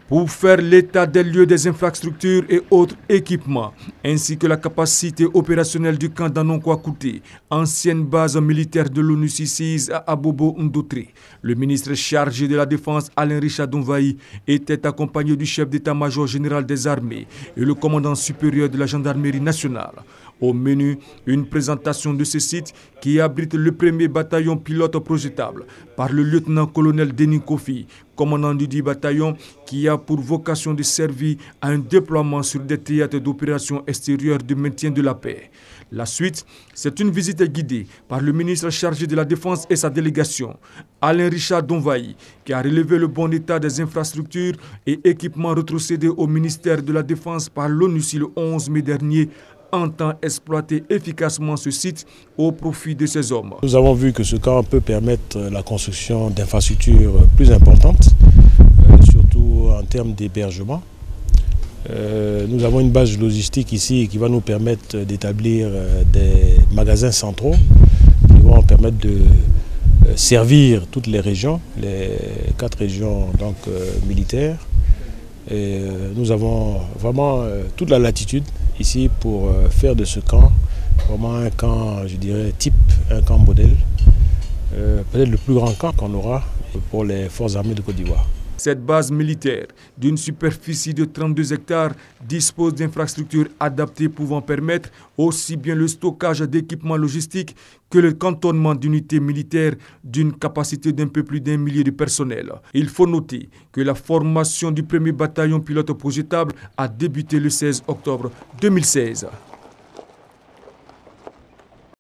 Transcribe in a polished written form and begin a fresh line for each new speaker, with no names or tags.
pour faire l'état des lieux des infrastructures et autres équipements, ainsi que la capacité opérationnelle du camp d'Anonkwa-Kouté, ancienne base militaire de l'ONU 66 à Abobo-Ndoutré. Le ministre chargé de la Défense, Alain Richard Donvaï, était accompagné du chef d'état-major général des armées et le commandant supérieur de la gendarmerie nationale. Au menu, une présentation de ce site qui abrite le premier bataillon pilote projetable par le lieutenant-colonel Denis Kofi, commandant du 10 bataillon, qui a pour vocation de servir à un déploiement sur des théâtres d'opérations extérieures de maintien de la paix. La suite, c'est une visite guidée par le ministre chargé de la Défense et sa délégation, Alain Richard Donvaï, qui a relevé le bon état des infrastructures et équipements rétrocédés au ministère de la Défense par l'ONU le 11 mai dernier, entend exploiter efficacement ce site au profit de ces hommes.
Nous avons vu que ce camp peut permettre la construction d'infrastructures plus importantes, surtout en termes d'hébergement. Nous avons une base logistique ici qui va nous permettre d'établir des magasins centraux qui vont permettre de servir toutes les régions, les 4 régions donc, militaires. Et nous avons vraiment toute la latitude ici pour faire de ce camp vraiment un camp, je dirais, type, un camp modèle. Peut-être le plus grand camp qu'on aura pour les forces armées de Côte d'Ivoire.
Cette base militaire, d'une superficie de 32 hectares, dispose d'infrastructures adaptées pouvant permettre aussi bien le stockage d'équipements logistiques que le cantonnement d'unités militaires d'une capacité d'un peu plus d'1 millier de personnel. Il faut noter que la formation du premier bataillon pilote projetable a débuté le 16 octobre 2016.